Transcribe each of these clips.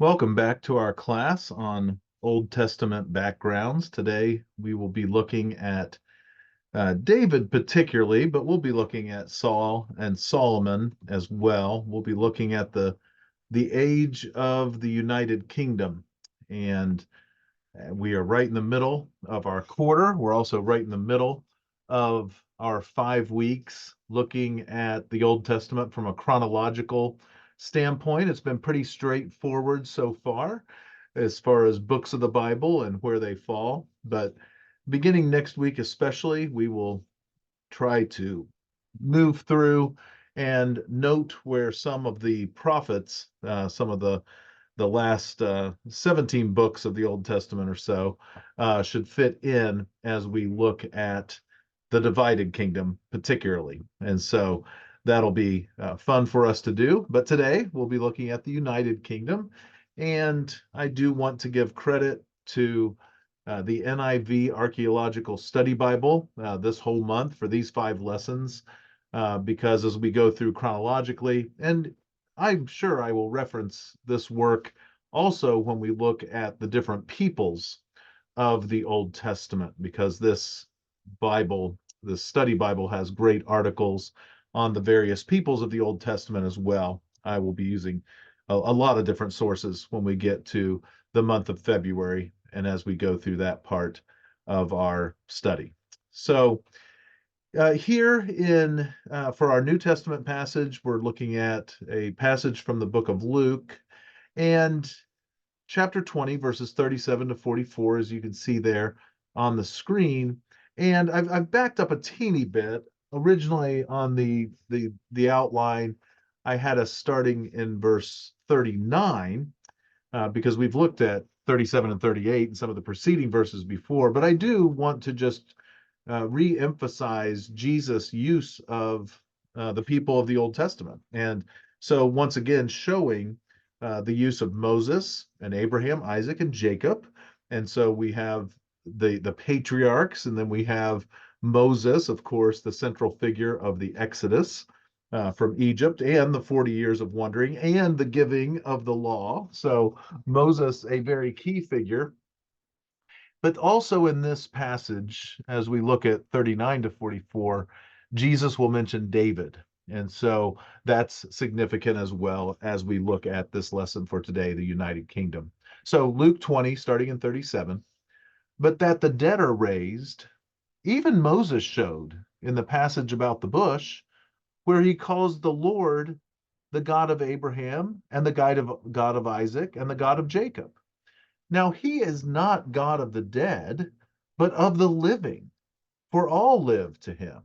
Welcome back to our class on Old Testament backgrounds. Today we will be looking at David particularly, but we'll be looking at Saul and Solomon as well. We'll be looking at the age of the United Kingdom, and we are right in the middle of our quarter. We're also right in the middle of our 5 weeks looking at the Old Testament from a chronological standpoint. It's been pretty straightforward so far as books of the Bible and where they fall. But beginning next week, especially, we will try to move through and note where some of the prophets, some of the last 17 books of the Old Testament or so should fit in as we look at the divided kingdom, particularly. And so that'll be fun for us to do. But today we'll be looking at the United Kingdom. And I do want to give credit to the NIV Archaeological Study Bible this whole month for these 5 lessons, because as we go through chronologically, and I'm sure I will reference this work also when we look at the different peoples of the Old Testament, because this Bible, this study Bible, has great articles on the various peoples of the Old Testament as well. I will be using a lot of different sources when we get to the month of February and as we go through that part of our study. So, here in for our New Testament passage, we're looking at a passage from the book of Luke and chapter 20, verses 37 to 44, as you can see there on the screen. And I've backed up a teeny bit. Originally on the outline, I had us starting in verse 39, because we've looked at 37 and 38 and some of the preceding verses before, but I do want to just re-emphasize Jesus' use of the people of the Old Testament. And so once again, showing the use of Moses and Abraham, Isaac, and Jacob. And so we have the patriarchs, and then we have Moses, of course, the central figure of the Exodus from Egypt and the 40 years of wandering and the giving of the law. So Moses, a very key figure. But also in this passage, as we look at 39 to 44, Jesus will mention David. And so that's significant as well as we look at this lesson for today, the United Kingdom. So Luke 20, starting in 37, but that the dead are raised, even Moses showed in the passage about the bush, where he calls the Lord the God of Abraham and the God of Isaac and the God of Jacob. Now he is not God of the dead, but of the living, for all live to him.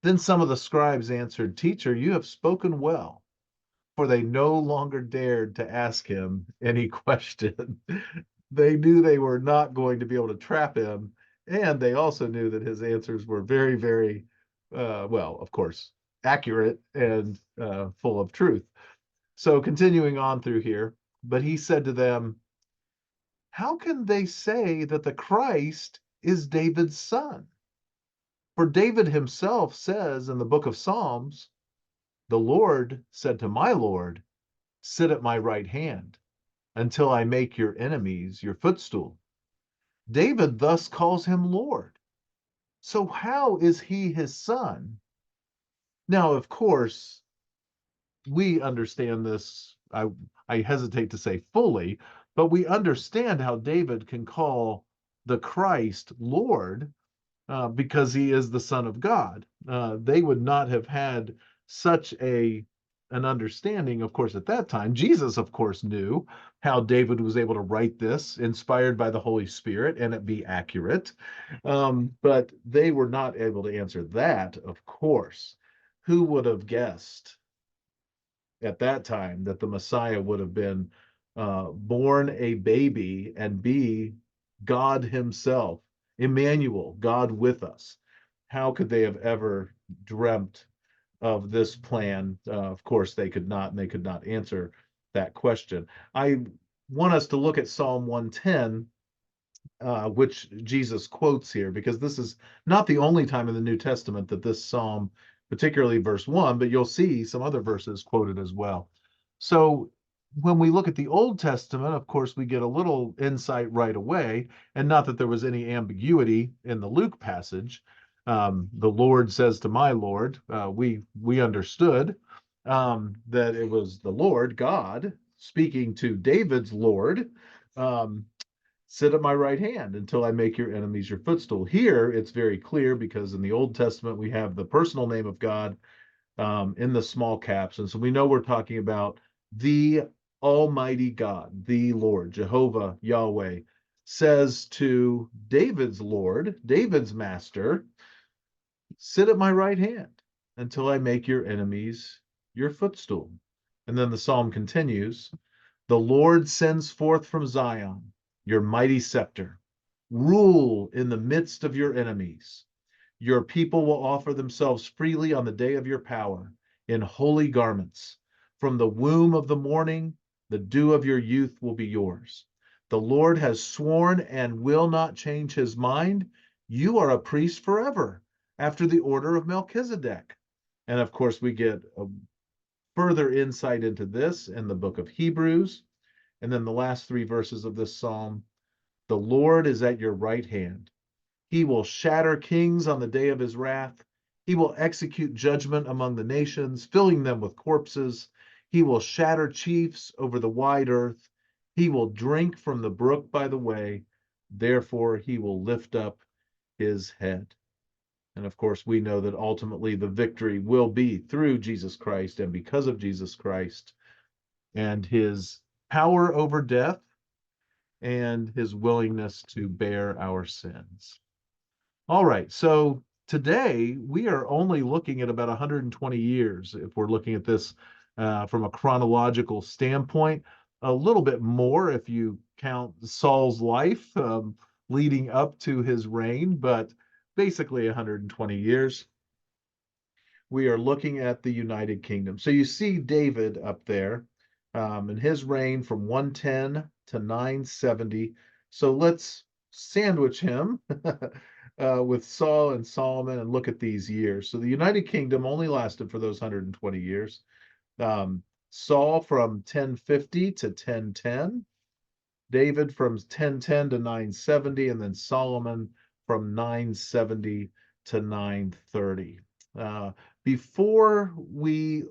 Then some of the scribes answered, Teacher, you have spoken well, for they no longer dared to ask him any question. They knew they were not going to be able to trap him, and they also knew that his answers were very, very, well, of course, accurate and full of truth. So continuing on through here, but he said to them, how can they say that the Christ is David's son? For David himself says in the book of Psalms, the Lord said to my Lord, sit at my right hand until I make your enemies your footstool. David thus calls him Lord. So how is he his son? Now, of course, we understand this. I hesitate to say fully, but we understand how David can call the Christ Lord, because he is the Son of God. They would not have had such an understanding, of course, at that time. Jesus, of course, knew how David was able to write this, inspired by the Holy Spirit, and it be accurate. But they were not able to answer that, of course. Who would have guessed at that time that the Messiah would have been born a baby and be God himself, Emmanuel, God with us? How could they have ever dreamt of this plan? Of course, they could not, and they could not answer that question. I want us to look at Psalm 110, which Jesus quotes here, because this is not the only time in the New Testament that this psalm, particularly verse 1, but you'll see some other verses quoted as well. So when we look at the Old Testament, of course, we get a little insight right away, and not that there was any ambiguity in the Luke passage. The Lord says to my Lord, we understood that it was the Lord God speaking to David's Lord. Um, Sit at my right hand until I make your enemies your footstool. Here, it's very clear because in the Old Testament we have the personal name of God in the small caps. And so we know we're talking about the Almighty God, the Lord, Jehovah, Yahweh, says to David's Lord, David's master, sit at my right hand until I make your enemies your footstool. And then the psalm continues, the Lord sends forth from Zion your mighty scepter. Rule in the midst of your enemies. Your people will offer themselves freely on the day of your power in holy garments. From the womb of the morning, the dew of your youth will be yours. The Lord has sworn and will not change his mind. You are a priest forever, after the order of Melchizedek. And of course, we get a further insight into this in the book of Hebrews. And then the last three verses of this psalm, the Lord is at your right hand. He will shatter kings on the day of his wrath. He will execute judgment among the nations, filling them with corpses. He will shatter chiefs over the wide earth. He will drink from the brook by the way. Therefore, he will lift up his head. And of course, we know that ultimately the victory will be through Jesus Christ and because of Jesus Christ and his power over death and his willingness to bear our sins. All right, so today we are only looking at about 120 years if we're looking at this from a chronological standpoint. A little bit more if you count Saul's life leading up to his reign, but basically 120 years. We are looking at the United Kingdom. So you see David up there and his reign from 110 to 970. So let's sandwich him with Saul and Solomon and look at these years. So the United Kingdom only lasted for those 120 years. Saul from 1050 to 1010, David from 1010 to 970, and then Solomon from 970 to 930. Before we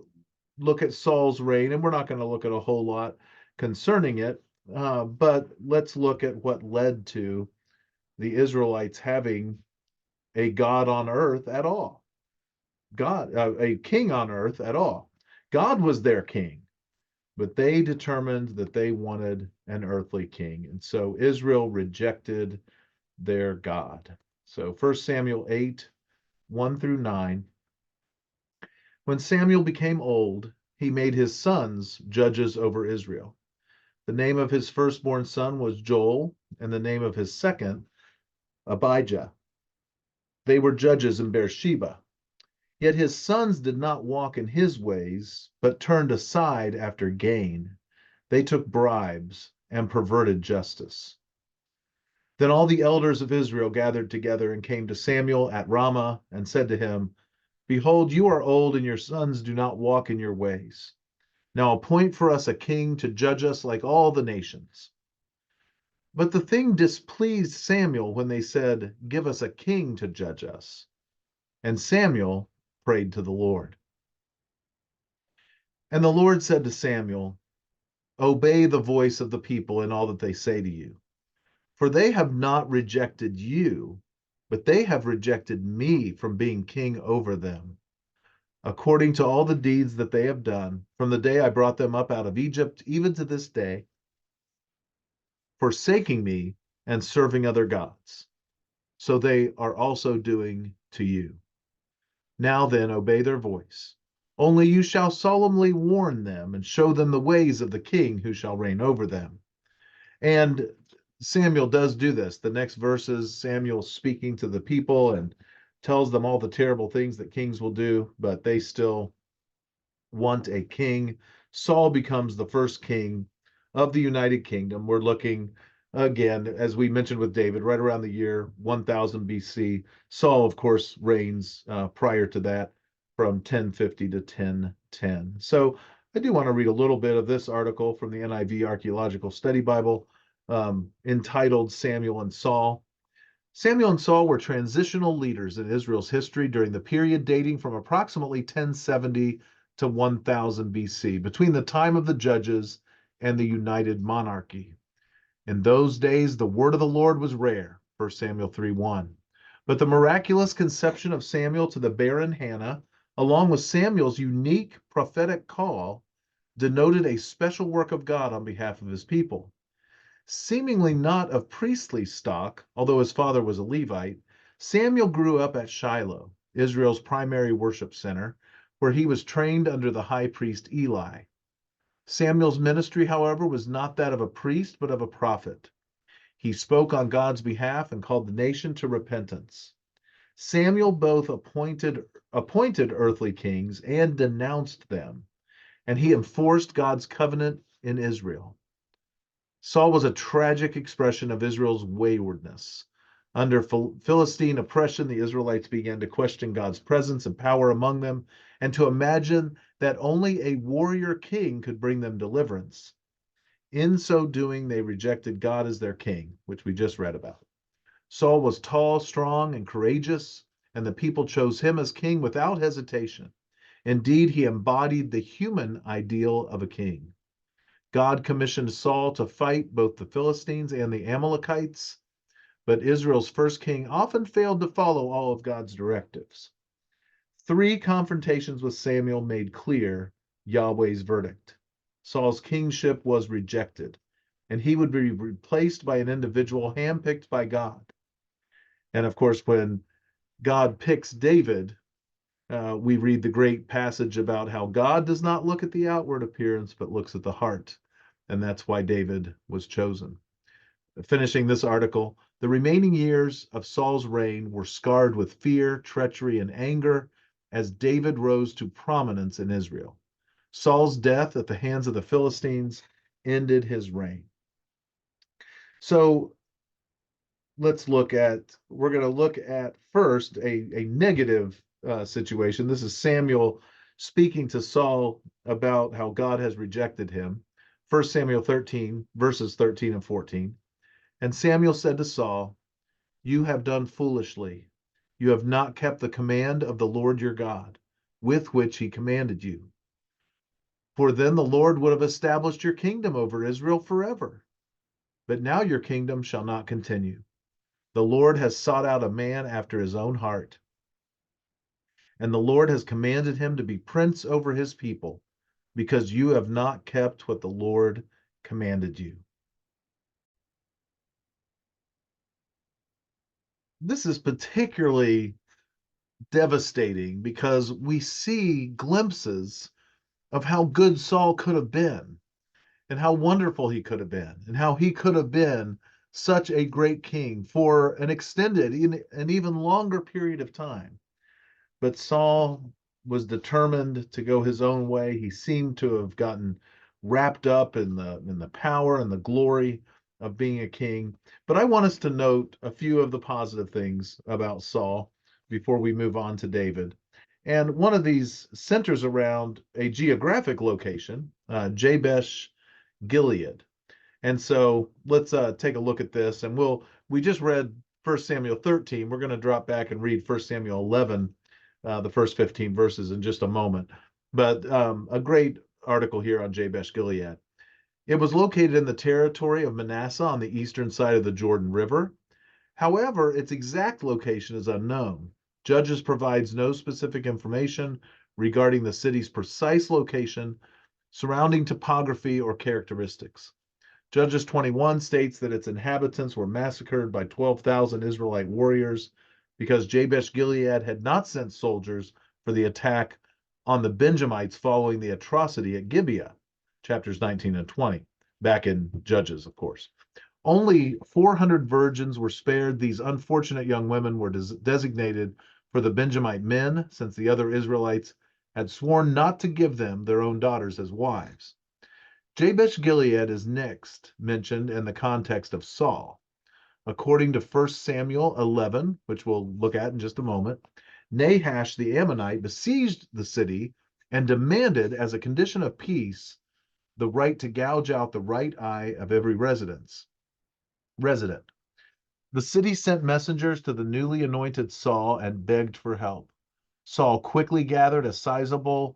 look at Saul's reign, and we're not going to look at a whole lot concerning it, but let's look at what led to the Israelites having a God on earth at all. A king on earth at all. God was their king, but they determined that they wanted an earthly king. And so Israel rejected their God. So 1 Samuel 8, 1 through 9. When Samuel became old, he made his sons judges over Israel. The name of his firstborn son was Joel, and the name of his second, Abijah. They were judges in Beersheba. Yet his sons did not walk in his ways, but turned aside after gain. They took bribes and perverted justice. Then all the elders of Israel gathered together and came to Samuel at Ramah and said to him, behold, you are old, and your sons do not walk in your ways. Now appoint for us a king to judge us like all the nations. But the thing displeased Samuel when they said, give us a king to judge us. And Samuel prayed to the Lord. And the Lord said to Samuel, obey the voice of the people in all that they say to you. For they have not rejected you, but they have rejected me from being king over them, according to all the deeds that they have done, from the day I brought them up out of Egypt, even to this day, forsaking me and serving other gods. So they are also doing to you. Now then, obey their voice. Only you shall solemnly warn them and show them the ways of the king who shall reign over them. And Samuel does do this. The next verses, Samuel speaking to the people and tells them all the terrible things that kings will do, but they still want a king. Saul becomes the first king of the United Kingdom. We're looking, again, as we mentioned with David, right around the year 1000 BC. Saul, of course, reigns prior to that from 1050 to 1010. So I do want to read a little bit of this article from the NIV Archaeological Study Bible, entitled Samuel and Saul. Samuel and Saul were transitional leaders in Israel's history during the period dating from approximately 1070 to 1000 BC, between the time of the judges and the united monarchy. In those days, the word of the Lord was rare, 1 Samuel 3:1. But the miraculous conception of Samuel to the barren Hannah, along with Samuel's unique prophetic call, denoted a special work of God on behalf of his people. Seemingly not of priestly stock, although his father was a Levite, Samuel grew up at Shiloh, Israel's primary worship center, where he was trained under the high priest Eli. Samuel's ministry, however, was not that of a priest, but of a prophet. He spoke on God's behalf and called the nation to repentance. Samuel both appointed earthly kings and denounced them, and he enforced God's covenant in Israel. Saul was a tragic expression of Israel's waywardness. Under Philistine oppression, the Israelites began to question God's presence and power among them, and to imagine that only a warrior king could bring them deliverance. In so doing, they rejected God as their king, which we just read about. Saul was tall, strong, and courageous, and the people chose him as king without hesitation. Indeed, he embodied the human ideal of a king. God commissioned Saul to fight both the Philistines and the Amalekites, but Israel's first king often failed to follow all of God's directives. 3 confrontations with Samuel made clear Yahweh's verdict. Saul's kingship was rejected, and he would be replaced by an individual handpicked by God. And of course, when God picks David, we read the great passage about how God does not look at the outward appearance, but looks at the heart. And that's why David was chosen. Finishing this article, the remaining years of Saul's reign were scarred with fear, treachery, and anger as David rose to prominence in Israel. Saul's death at the hands of the Philistines ended his reign. So we're going to look at first a negative situation. This is Samuel speaking to Saul about how God has rejected him. 1 Samuel 13, verses 13 and 14. And Samuel said to Saul, "You have done foolishly. You have not kept the command of the Lord your God, with which he commanded you. For then the Lord would have established your kingdom over Israel forever. But now your kingdom shall not continue. The Lord has sought out a man after his own heart, and the Lord has commanded him to be prince over his people, because you have not kept what the Lord commanded you." This is particularly devastating because we see glimpses of how good Saul could have been, and how wonderful he could have been, and how he could have been such a great king for an extended, an even longer period of time. But Saul was determined to go his own way. He seemed to have gotten wrapped up in the power and the glory of being a king. But I want us to note a few of the positive things about Saul before we move on to David. And one of these centers around a geographic location, Jabesh Gilead. And so let's take a look at this. And we just read 1 Samuel 13. We're going to drop back and read 1 Samuel 11, the first 15 verses in just a moment. But a great article here on Jabesh Gilead. It was located in the territory of Manasseh on the eastern side of the Jordan River. However, its exact location is unknown. Judges provides no specific information regarding the city's precise location, surrounding topography, or characteristics. Judges 21 states that its inhabitants were massacred by 12,000 Israelite warriors because Jabesh Gilead had not sent soldiers for the attack on the Benjamites following the atrocity at Gibeah, chapters 19 and 20, back in Judges, of course. Only 400 virgins were spared. These unfortunate young women were designated for the Benjamite men, since the other Israelites had sworn not to give them their own daughters as wives. Jabesh Gilead is next mentioned in the context of Saul. According to 1 Samuel 11, which we'll look at in just a moment, Nahash the Ammonite besieged the city and demanded, as a condition of peace, the right to gouge out the right eye of every resident. The city sent messengers to the newly anointed Saul and begged for help. Saul quickly gathered a sizable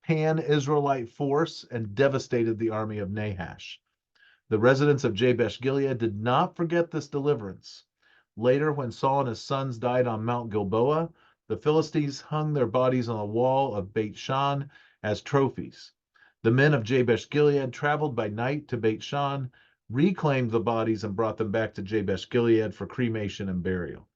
pan-Israelite force and devastated the army of Nahash. The residents of Jabesh Gilead did not forget this deliverance. Later, when Saul and his sons died on Mount Gilboa, the Philistines hung their bodies on the wall of Beit Shan as trophies. The men of Jabesh Gilead traveled by night to Beit Shan, reclaimed the bodies, and brought them back to Jabesh Gilead for cremation and burial.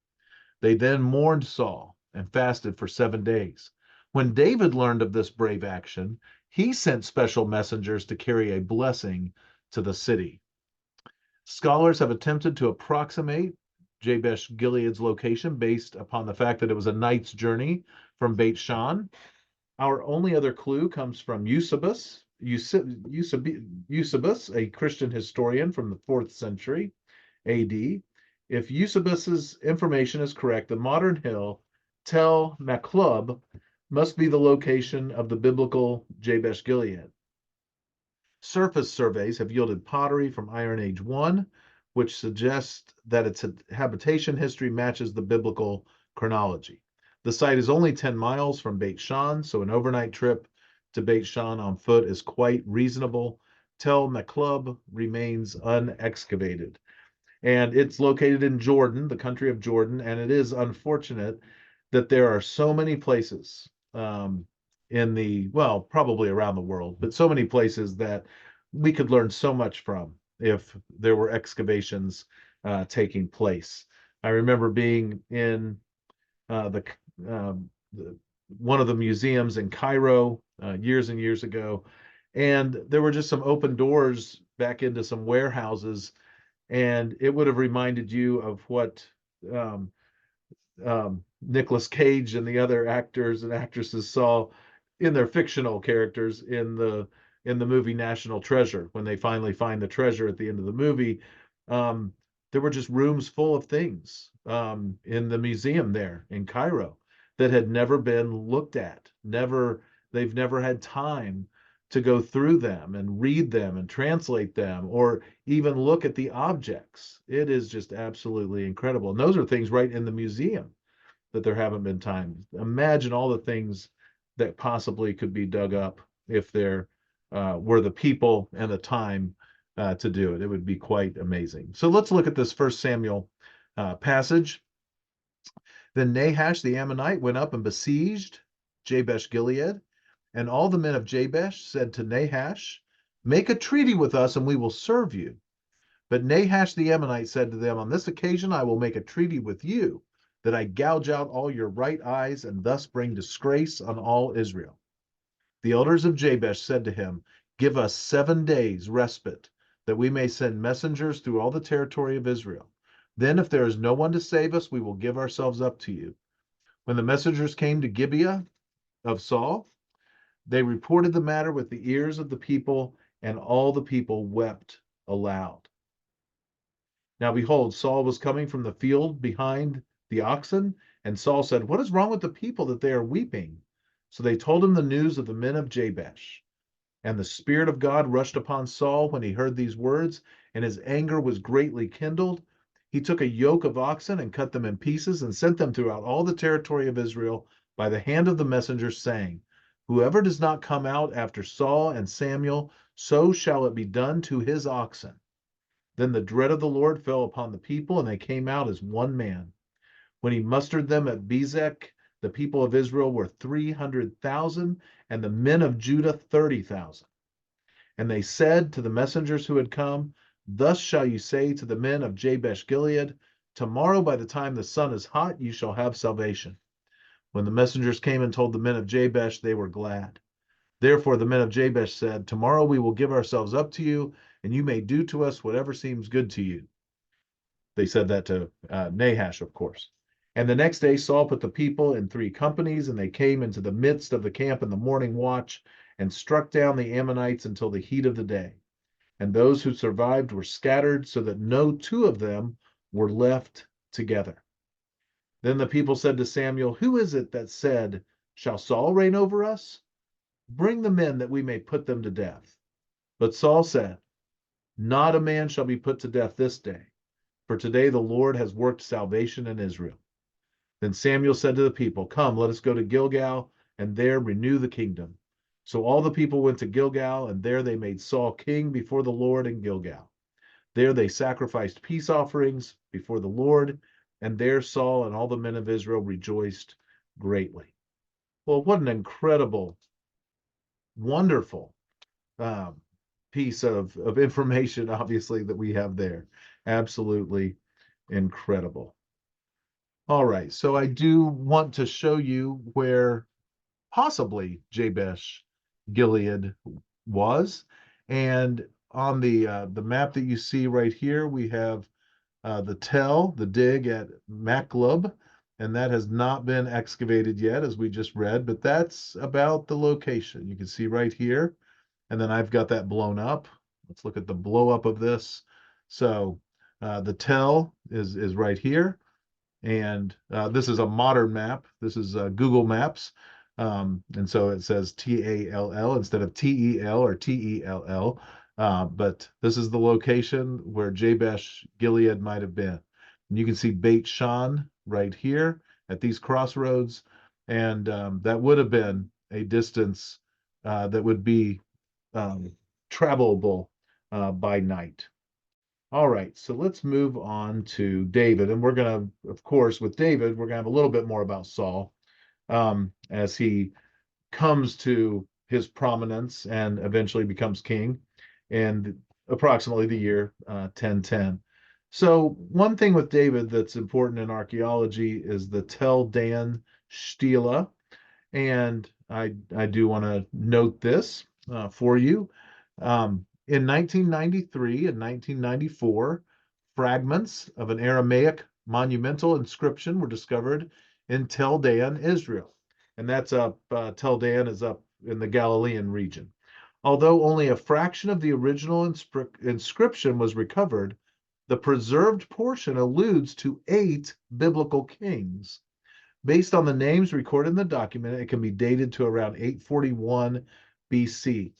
They then mourned Saul and fasted for 7 days. When David learned of this brave action, he sent special messengers to carry a blessing to the city. Scholars have attempted to approximate Jabesh Gilead's location based upon the fact that it was a night's journey from Beit Shan. Our only other clue comes from Eusebius, a Christian historian from the 4th century AD. If Eusebius's information is correct, the modern hill Tel Maklub must be the location of the biblical Jabesh Gilead. Surface surveys have yielded pottery from Iron Age 1, which suggests that its habitation history matches the biblical chronology. The site is only 10 miles from Beit Shan, so an overnight trip to Beit Shan on foot is quite reasonable. Tel Maklub remains unexcavated. And it's located in Jordan, the country of Jordan, and it is unfortunate that there are so many places well, probably around the world, but so many places that we could learn so much from if there were excavations taking place. I remember being in one of the museums in Cairo years and years ago, and there were just some open doors back into some warehouses, and it would have reminded you of what Nicolas Cage and the other actors and actresses saw in their fictional characters in the movie National Treasure. When they finally find the treasure at the end of the movie, there were just rooms full of things in the museum there in Cairo that had never been looked at. They've never had time to go through them and read them and translate them or even look at the objects. It is just absolutely incredible. And those are things right in the museum that there haven't been time. Imagine all the things that possibly could be dug up if there were the people and the time to do it. It would be quite amazing. So let's look at this 1 Samuel passage. Then Nahash the Ammonite went up and besieged Jabesh Gilead, and all the men of Jabesh said to Nahash, "Make a treaty with us, and we will serve you." But Nahash the Ammonite said to them, "On this occasion I will make a treaty with you, that I gouge out all your right eyes, and thus bring disgrace on all Israel." The elders of Jabesh said to him, "Give us 7 days respite, that we may send messengers through all the territory of Israel. Then, if there is no one to save us, we will give ourselves up to you." When the messengers came to Gibeah of Saul, they reported the matter with the ears of the people, and all the people wept aloud. Now behold, Saul was coming from the field behind the oxen, and Saul said, "What is wrong with the people that they are weeping?" So they told him the news of the men of Jabesh. And the Spirit of God rushed upon Saul when he heard these words, and his anger was greatly kindled. He took a yoke of oxen and cut them in pieces and sent them throughout all the territory of Israel by the hand of the messengers, saying, "Whoever does not come out after Saul and Samuel, so shall it be done to his oxen." Then the dread of the Lord fell upon the people, and they came out as one man. When he mustered them at Bezek, the people of Israel were 300,000, and the men of Judah 30,000. And they said to the messengers who had come, "Thus shall you say to the men of Jabesh Gilead, tomorrow by the time the sun is hot, you shall have salvation." When the messengers came and told the men of Jabesh, they were glad. Therefore the men of Jabesh said, "Tomorrow we will give ourselves up to you, and you may do to us whatever seems good to you." They said that to Nahash, of course. And the next day Saul put the people in 3 companies, and they came into the midst of the camp in the morning watch and struck down the Ammonites until the heat of the day. And those who survived were scattered, so that no 2 of them were left together. Then the people said to Samuel, "Who is it that said, 'Shall Saul reign over us?'" Bring them in that we may put them to death. But Saul said, not a man shall be put to death this day, for today the Lord has worked salvation in Israel. Then Samuel said to the people, come, let us go to Gilgal, and there renew the kingdom. So all the people went to Gilgal, and there they made Saul king before the Lord in Gilgal. There they sacrificed peace offerings before the Lord, and there Saul and all the men of Israel rejoiced greatly. Well, what an incredible, wonderful um, piece of information, obviously, that we have there. Absolutely incredible. All right, so I do want to show you where possibly Jabesh Gilead was, and on the map that you see right here, we have the dig at Maclub, and that has not been excavated yet, as we just read, but that's about the location. You can see right here, and then I've got that blown up. Let's look at the blow up of this. So the tell is right here, and this is a modern map. This is Google Maps. And so it says TALL instead of TEL or TELL. But this is the location where Jabesh Gilead might have been. And you can see Beit Shan right here at these crossroads. And that would have been a distance that would be travelable by night. All right, so let's move on to David. And we're going to, of course, with David, we're going to have a little bit more about Saul as he comes to his prominence and eventually becomes king in approximately the year 1010. So, one thing with David that's important in archaeology is the Tel Dan Stela. And I do want to note this for you. In 1993 and 1994, fragments of an Aramaic monumental inscription were discovered in Tel Dan, Israel. And that's up, Tel Dan is up in the Galilean region. Although only a fraction of the original inscription was recovered, the preserved portion alludes to 8 biblical kings. Based on the names recorded in the document, it can be dated to around 841 BC.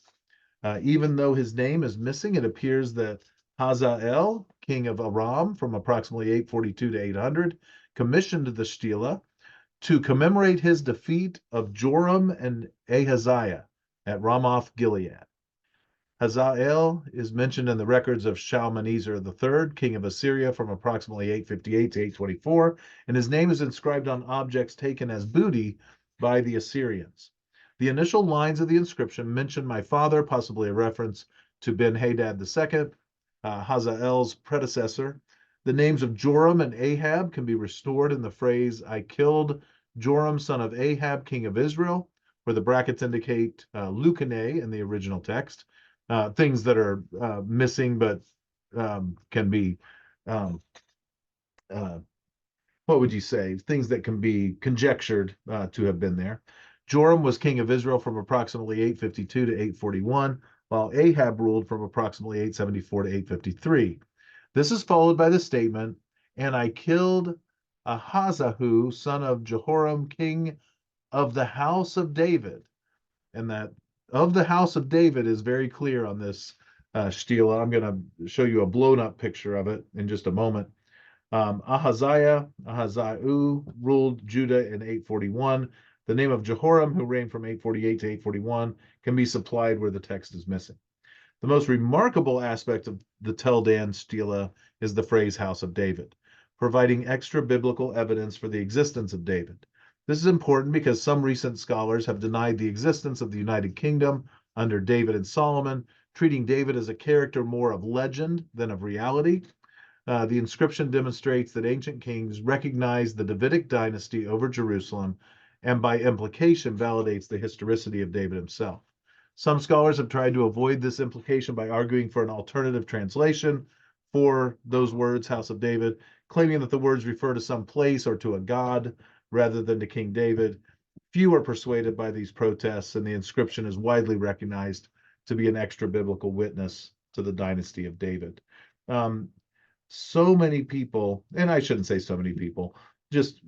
Even though his name is missing, it appears that Hazael, king of Aram, from approximately 842 to 800, commissioned the stela to commemorate his defeat of Joram and Ahaziah at Ramoth Gilead. Hazael is mentioned in the records of Shalmaneser III, king of Assyria, from approximately 858 to 824, and his name is inscribed on objects taken as booty by the Assyrians. The initial lines of the inscription mention my father, possibly a reference to Ben-Hadad II, Hazael's predecessor. The names of Joram and Ahab can be restored in the phrase, I killed Joram, son of Ahab, king of Israel, where the brackets indicate Lucane in the original text. Things that are missing but can be, um, uh, what would you say? Things that can be conjectured to have been there. Joram was king of Israel from approximately 852 to 841, while Ahab ruled from approximately 874 to 853. This is followed by the statement, and I killed Ahazahu, son of Jehoram, king of the house of David. And that of the house of David is very clear on this stela. I'm going to show you a blown up picture of it in just a moment. Ahaziah ruled Judah in 841. The name of Jehoram, who reigned from 848 to 841, can be supplied where the text is missing. The most remarkable aspect of the Tel Dan stela is the phrase House of David, providing extra biblical evidence for the existence of David. This is important because some recent scholars have denied the existence of the United Kingdom under David and Solomon, treating David as a character more of legend than of reality. The inscription demonstrates that ancient kings recognized the Davidic dynasty over Jerusalem and by implication validates the historicity of David himself. Some scholars have tried to avoid this implication by arguing for an alternative translation for those words, House of David, claiming that the words refer to some place or to a god rather than to King David. Few are persuaded by these protests, and the inscription is widely recognized to be an extra biblical witness to the dynasty of David. So many people, and I shouldn't say so many people, just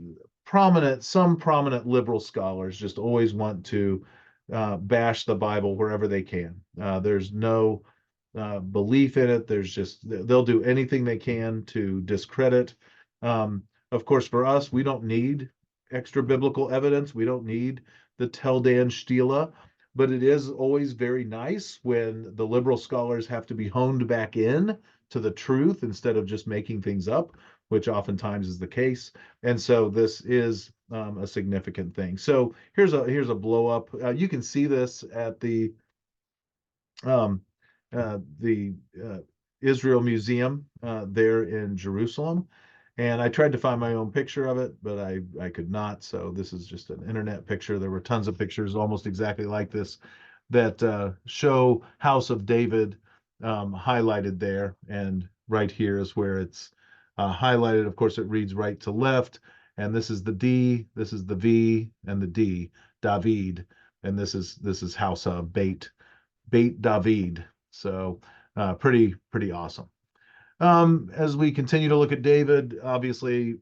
some prominent liberal scholars just always want to bash the Bible wherever they can. There's no belief in it. There's just they'll do anything they can to discredit. Of course, for us, we don't need extra biblical evidence. We don't need the Tel Dan Stela, but it is always very nice when the liberal scholars have to be honed back in to the truth instead of just making things up, which oftentimes is the case. And so this is a significant thing. So here's a blow up. You can see this at um, the Israel Museum there in Jerusalem. And I tried to find my own picture of it, but I could not. So this is just an internet picture. There were tons of pictures almost exactly like this that show House of David highlighted there. And right here is where it's highlighted. Of course, it reads right to left. And this is the D, this is the V, and the D, David. And this is House of Beit David. So pretty awesome. As we continue to look at David, obviously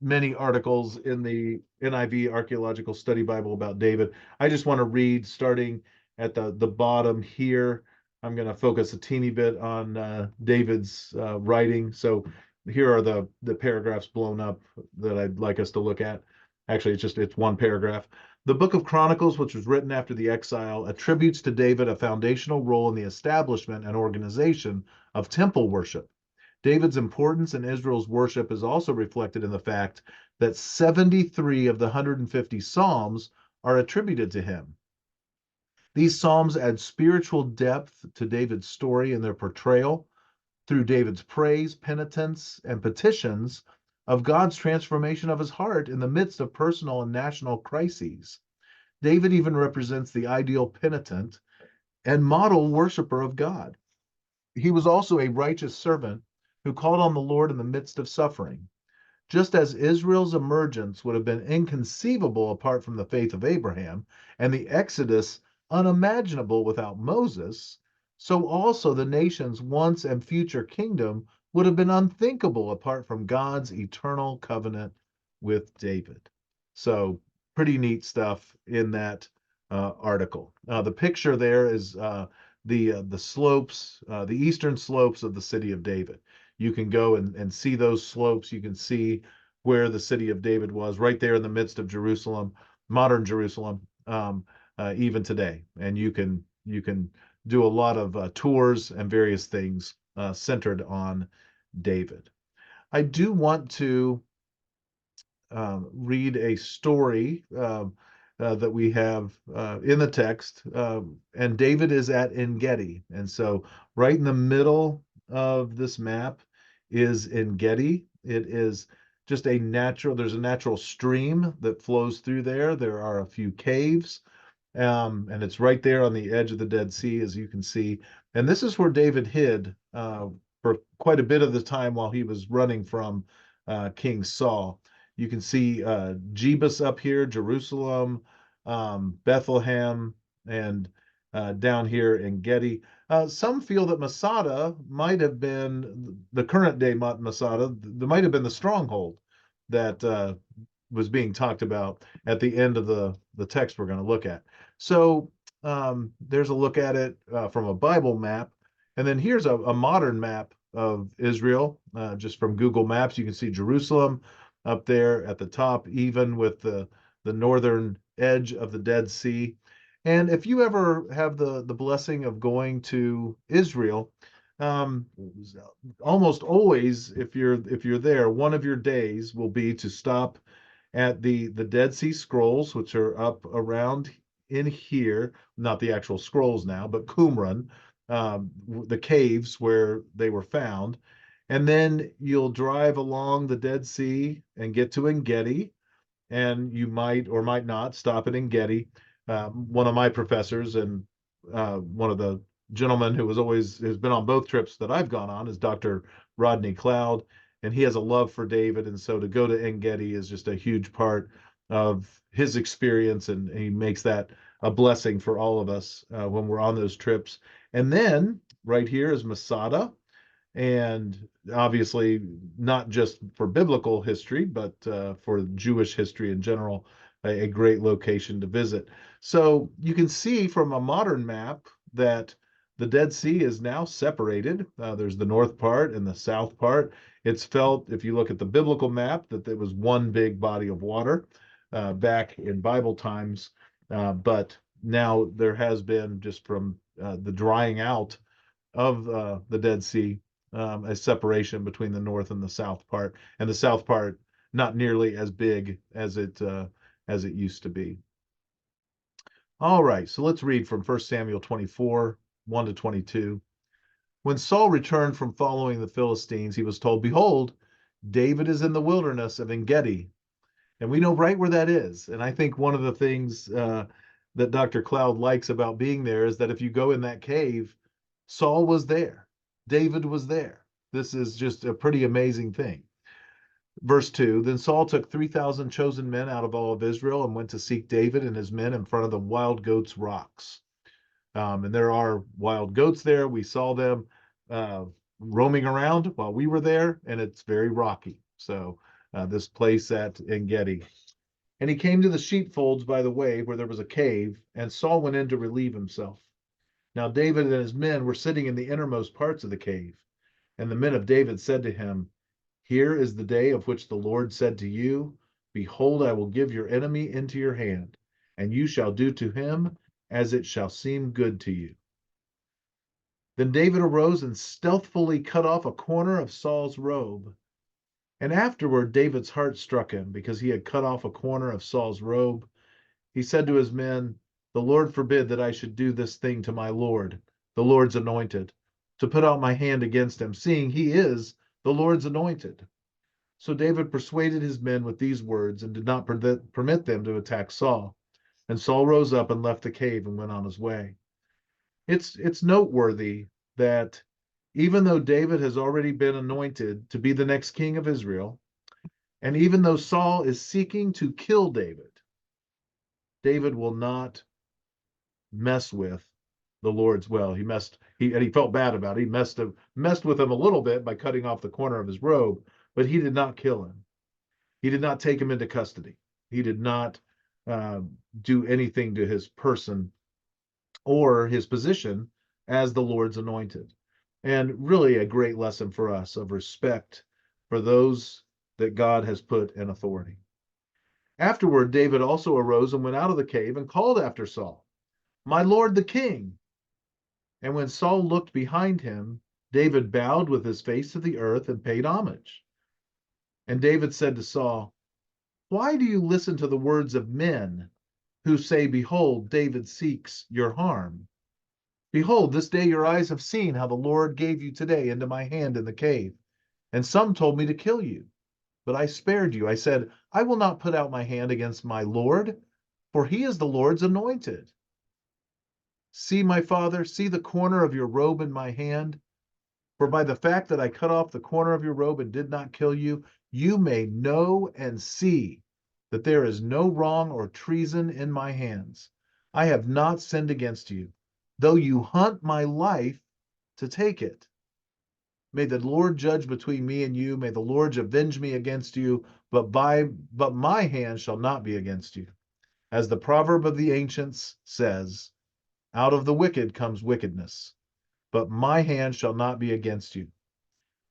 many articles in the NIV Archaeological Study Bible about David. I just want to read starting at the bottom here. I'm going to focus a teeny bit on David's writing. So here are the paragraphs blown up that I'd like us to look at. Actually, it's one paragraph. The Book of Chronicles, which was written after the exile, attributes to David a foundational role in the establishment and organization of temple worship. David's importance in Israel's worship is also reflected in the fact that 73 of the 150 Psalms are attributed to him. These Psalms add spiritual depth to David's story in their portrayal through David's praise, penitence, and petitions of God's transformation of his heart in the midst of personal and national crises. David even represents the ideal penitent and model worshiper of God. He was also a righteous servant who called on the Lord in the midst of suffering. Just as Israel's emergence would have been inconceivable apart from the faith of Abraham, and the Exodus unimaginable without Moses, so also the nation's once and future kingdom would have been unthinkable apart from God's eternal covenant with David. So pretty neat stuff in that article. The picture there is the slopes, the eastern slopes of the city of David. You can go and see those slopes. You can see where the city of David was, right there in the midst of Jerusalem, modern Jerusalem, even today. And you can do a lot of tours and various things centered on David. I do want to read a story that we have in the text, and David is at En Gedi, and so right in the middle of this map is En Gedi. It is just there's a natural stream that flows through there. There are a few caves, and it's right there on the edge of the Dead Sea, as you can see. And this is where David hid for quite a bit of the time while he was running from King Saul. You can see Jebus up here, Jerusalem, Bethlehem, and down here in Gedi. Some feel that Masada might have been the current day Masada. That might have been the stronghold that was being talked about at the end of the text we're going to look at. So there's a look at it from a Bible map. And then here's a modern map of Israel, just from Google Maps. You can see Jerusalem up there at the top, even with the northern edge of the Dead Sea. And if you ever have the blessing of going to Israel, almost always, if you're there, one of your days will be to stop at the Dead Sea Scrolls, which are up around in here, not the actual scrolls now, but Qumran, the caves where they were found. And then you'll drive along the Dead Sea and get to En Gedi, and you might or might not stop at En Gedi. One of my professors and one of the gentlemen who has been on both trips that I've gone on is Dr. Rodney Cloud, and he has a love for David, and so to go to En Gedi is just a huge part of his experience, and he makes that a blessing for all of us when we're on those trips. And then right here is Masada, and obviously not just for biblical history, but for Jewish history in general. a great location to visit. So you can see from a modern map that the Dead Sea is now separated. There's the north part and the south part. It's felt, if you look at the biblical map, that there was one big body of water back in Bible times. But now there has been, just from the drying out of the Dead Sea, a separation between the north and the south part, and the south part not nearly as big as it used to be. All right, so let's read from 1 Samuel 24, 1 to 22. When Saul returned from following the Philistines, he was told, "Behold, David is in the wilderness of En-gedi." And we know right where that is. And I think one of the things that Dr. Cloud likes about being there is that if you go in that cave, Saul was there, David was there. This is just a pretty amazing thing. Verse 2, then Saul took 3,000 chosen men out of all of Israel and went to seek David and his men in front of the wild goats' rocks. And there are wild goats there. We saw them roaming around while we were there, and it's very rocky. So this place at En-gedi. And he came to the sheepfolds by the way where there was a cave, and Saul went in to relieve himself. Now David and his men were sitting in the innermost parts of the cave. And the men of David said to him, "Here is the day of which the Lord said to you, Behold, I will give your enemy into your hand, and you shall do to him as it shall seem good to you." Then David arose and stealthily cut off a corner of Saul's robe. And afterward David's heart struck him because he had cut off a corner of Saul's robe. He said to his men, "The Lord forbid that I should do this thing to my Lord, the Lord's anointed, to put out my hand against him, seeing he is the Lord's anointed." So David persuaded his men with these words and did not permit them to attack Saul. And Saul rose up and left the cave and went on his way. It's noteworthy that even though David has already been anointed to be the next king of Israel, and even though Saul is seeking to kill David, David will not mess with the Lord's will. He felt bad about it. He messed with him a little bit by cutting off the corner of his robe, but he did not kill him. He did not take him into custody. He did not do anything to his person or his position as the Lord's anointed. And really a great lesson for us of respect for those that God has put in authority. Afterward, David also arose and went out of the cave and called after Saul, "My lord the king." And when Saul looked behind him, David bowed with his face to the earth and paid homage. And David said to Saul, "Why do you listen to the words of men who say, Behold, David seeks your harm? Behold, this day your eyes have seen how the Lord gave you today into my hand in the cave. And some told me to kill you, but I spared you. I said, I will not put out my hand against my Lord, for he is the Lord's anointed. See, my father, see the corner of your robe in my hand. For by the fact that I cut off the corner of your robe and did not kill you, you may know and see that there is no wrong or treason in my hands. I have not sinned against you, though you hunt my life to take it. May the Lord judge between me and you. May the Lord avenge me against you, but my hand shall not be against you. As the proverb of the ancients says, out of the wicked comes wickedness, but my hand shall not be against you.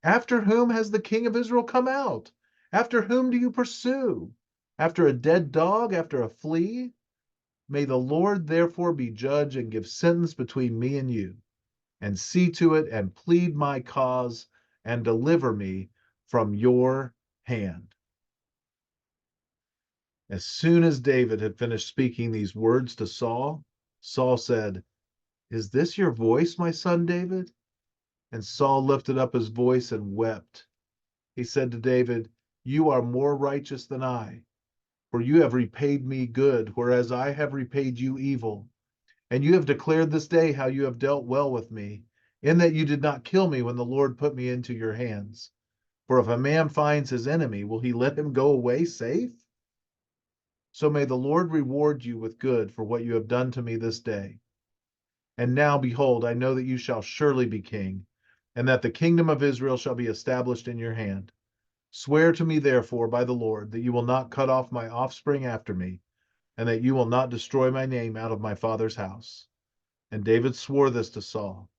After whom has the king of Israel come out? After whom do you pursue? After a dead dog, after a flea? May the Lord therefore be judge and give sentence between me and you, and see to it and plead my cause and deliver me from your hand. As soon as David had finished speaking these words to Saul, Saul said, "Is this your voice, my son David?" And Saul lifted up his voice and wept. He said to David, "You are more righteous than I, for you have repaid me good, whereas I have repaid you evil. And you have declared this day how you have dealt well with me, in that you did not kill me when the Lord put me into your hands. For if a man finds his enemy, will he let him go away safe? So may the Lord reward you with good for what you have done to me this day. And now, behold, I know that you shall surely be king, and that the kingdom of Israel shall be established in your hand. Swear to me, therefore, by the Lord, that you will not cut off my offspring after me, and that you will not destroy my name out of my father's house. And David swore this to Saul.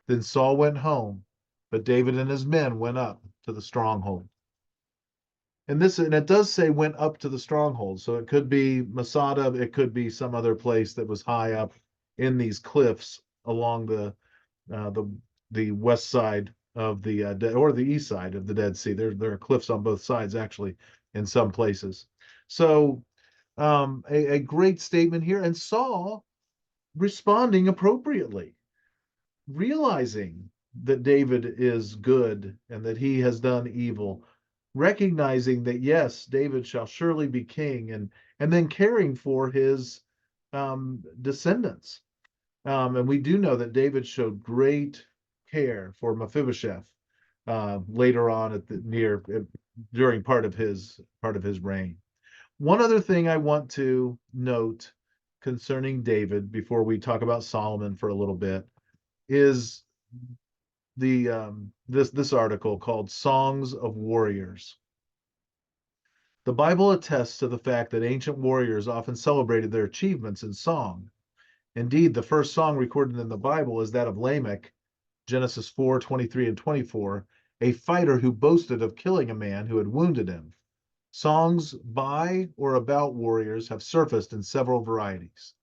Then Saul went home, but David and his men went up to the stronghold. And it does say went up to the stronghold. So it could be Masada, it could be some other place that was high up in these cliffs along uh, the the west side of the or the east side of the Dead Sea. There are cliffs on both sides actually in some places. So a great statement here, and Saul responding appropriately, realizing that David is good and that he has done evil, recognizing that yes, David shall surely be king, and then caring for his descendants. And we do know that David showed great care for Mephibosheth later on during part of his reign. One other thing I want to note concerning David before we talk about Solomon for a little bit is the this article called Songs of Warriors. The Bible attests to the fact that ancient warriors often celebrated their achievements in song. Indeed, the first song recorded in the Bible is that of Lamech, Genesis 4:23 and 24, a fighter who boasted of killing a man who had wounded him. Songs by or about warriors have surfaced in several varieties.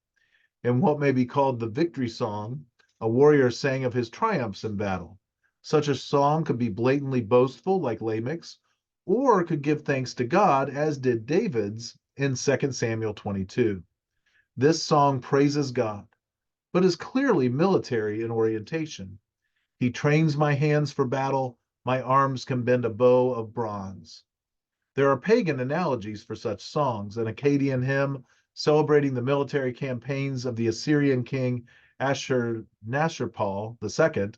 In what may be called the victory song, a warrior sang of his triumphs in battle. Such a song could be blatantly boastful, like Lamech's, or could give thanks to God, as did David's in 2 Samuel 22. This song praises God, but is clearly military in orientation. He trains my hands for battle, my arms can bend a bow of bronze. There are pagan analogies for such songs. An Akkadian hymn celebrating the military campaigns of the Assyrian king Ashur-Nashirpal II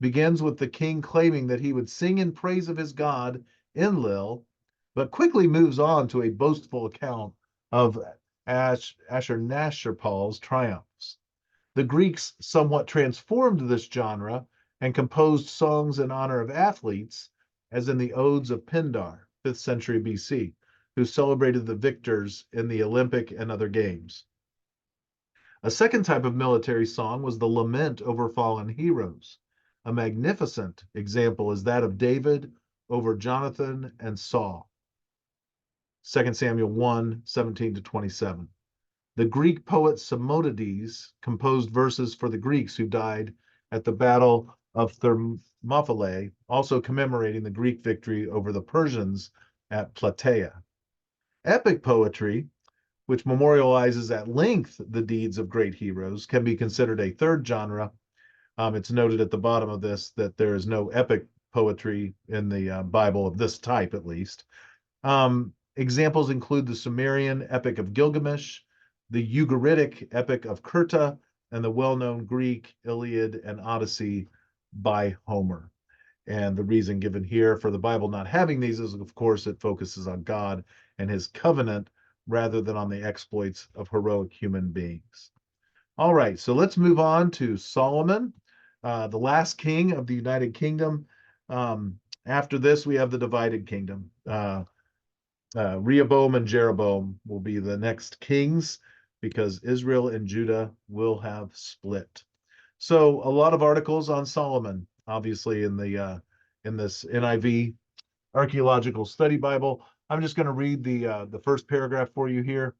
begins with the king claiming that he would sing in praise of his god Enlil, but quickly moves on to a boastful account of Ashur-Nashirpal's triumphs. The Greeks somewhat transformed this genre and composed songs in honor of athletes, as in the Odes of Pindar, 5th century BC, who celebrated the victors in the Olympic and other games. A second type of military song was the lament over fallen heroes. A magnificent example is that of David over Jonathan and Saul. 2 Samuel 1:17 to 27. The Greek poet Simonides composed verses for the Greeks who died at the Battle of Thermopylae, also commemorating the Greek victory over the Persians at Plataea. Epic poetry, which memorializes at length the deeds of great heroes, can be considered a third genre. It's noted at the bottom of this that there is no epic poetry in the Bible of this type, at least. Examples include the Sumerian Epic of Gilgamesh, the Ugaritic Epic of Curta, and the well-known Greek Iliad and Odyssey by Homer. And the reason given here for the Bible not having these is, of course, it focuses on God and his covenant rather than on the exploits of heroic human beings. All right, so let's move on to Solomon, the last king of the United Kingdom. After this, we have the divided kingdom. Rehoboam and Jeroboam will be the next kings because Israel and Judah will have split. So a lot of articles on Solomon, obviously in this NIV Archaeological Study Bible. I'm just going to read the first paragraph for you here.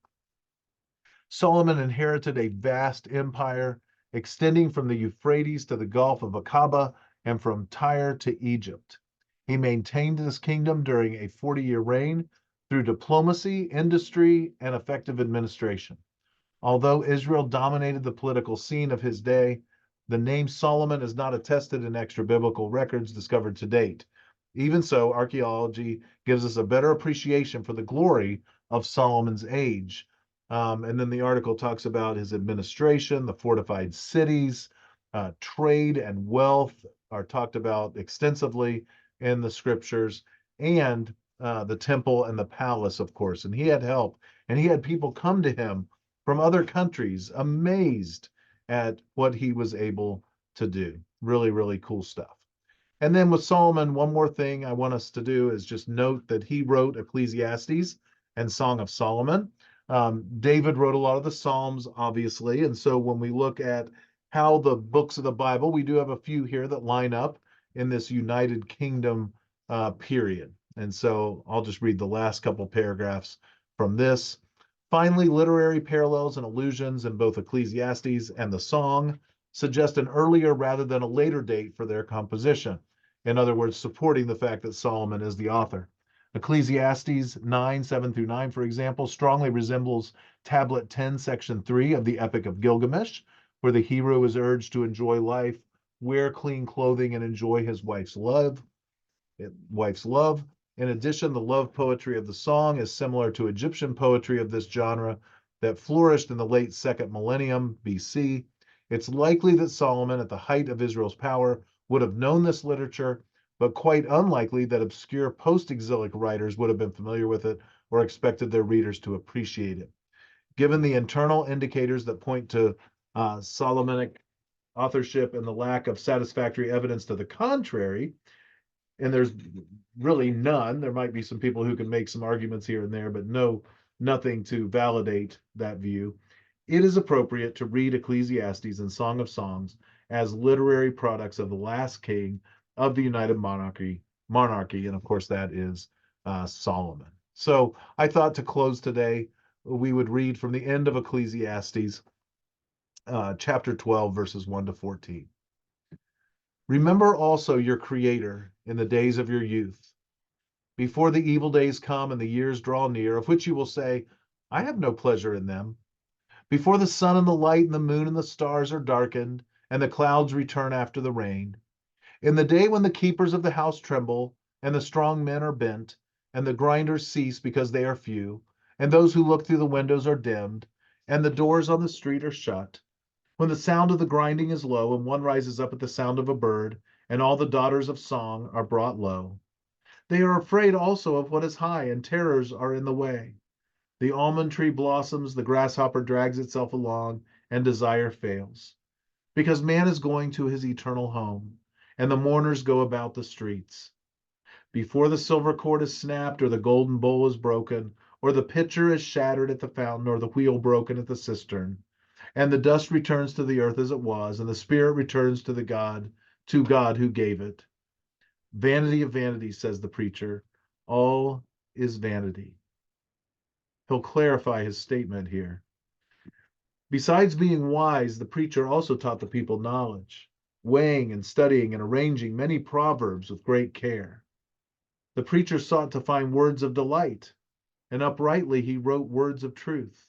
Solomon inherited a vast empire extending from the Euphrates to the Gulf of Aqaba and from Tyre to Egypt. He maintained this kingdom during a 40-year reign through diplomacy, industry, and effective administration. Although Israel dominated the political scene of his day, the name Solomon is not attested in extra-biblical records discovered to date. Even so, archaeology gives us a better appreciation for the glory of Solomon's age. And then the article talks about his administration, the fortified cities, trade and wealth are talked about extensively in the scriptures, and the temple and the palace, of course. And he had help, and he had people come to him from other countries, amazed at what he was able to do. Really, really cool stuff. And then with Solomon, one more thing I want us to do is just note that he wrote Ecclesiastes and Song of Solomon. David wrote a lot of the Psalms, obviously, and so when we look at how the books of the Bible, we do have a few here that line up in this United Kingdom period. And so I'll just read the last couple paragraphs from this. Finally, literary parallels and allusions in both Ecclesiastes and the Song suggest an earlier rather than a later date for their composition. In other words, supporting the fact that Solomon is the author. Ecclesiastes 9, 7 through 9, for example, strongly resembles Tablet 10, Section 3 of the Epic of Gilgamesh, where the hero is urged to enjoy life, wear clean clothing, and enjoy his wife's love. In addition, the love poetry of the song is similar to Egyptian poetry of this genre that flourished in the late second millennium BC. It's likely that Solomon, at the height of Israel's power, would have known this literature, but quite unlikely that obscure post-exilic writers would have been familiar with it or expected their readers to appreciate it. Given the internal indicators that point to Solomonic authorship and the lack of satisfactory evidence to the contrary, and there's really none. There might be some people who can make some arguments here and there, but nothing to validate that view. It is appropriate to read Ecclesiastes and Song of Songs as literary products of the last king of the United Monarchy, and of course that is Solomon. So I thought to close today, we would read from the end of Ecclesiastes, chapter 12, verses 1 to 14. Remember also your Creator in the days of your youth, before the evil days come and the years draw near, of which you will say, I have no pleasure in them. Before the sun and the light and the moon and the stars are darkened, and the clouds return after the rain. In the day when the keepers of the house tremble, and the strong men are bent, and the grinders cease because they are few, and those who look through the windows are dimmed, and the doors on the street are shut. When the sound of the grinding is low, and one rises up at the sound of a bird, and all the daughters of song are brought low. They are afraid also of what is high, and terrors are in the way. The almond tree blossoms, the grasshopper drags itself along, and desire fails. Because man is going to his eternal home, and the mourners go about the streets. Before the silver cord is snapped, or the golden bowl is broken, or the pitcher is shattered at the fountain, or the wheel broken at the cistern, and the dust returns to the earth as it was, and the spirit returns to God who gave it. Vanity of vanities, says the preacher. All is vanity. He'll clarify his statement here. Besides being wise, the preacher also taught the people knowledge, weighing and studying and arranging many proverbs with great care. The preacher sought to find words of delight, and uprightly he wrote words of truth.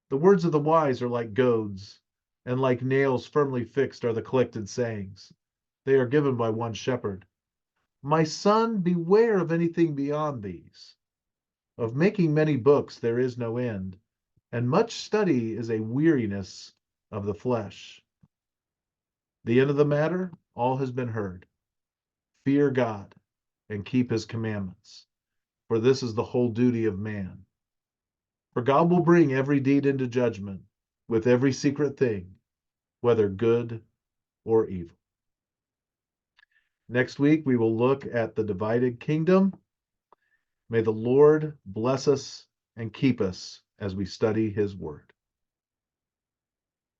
The words of the wise are like goads, and like nails firmly fixed are the collected sayings. They are given by one shepherd. My son, beware of anything beyond these. Of making many books there is no end, and much study is a weariness of the flesh. The end of the matter, all has been heard. Fear God and keep his commandments, for this is the whole duty of man. For God will bring every deed into judgment with every secret thing, whether good or evil. Next week, we will look at the divided kingdom. May the Lord bless us and keep us as we study his word.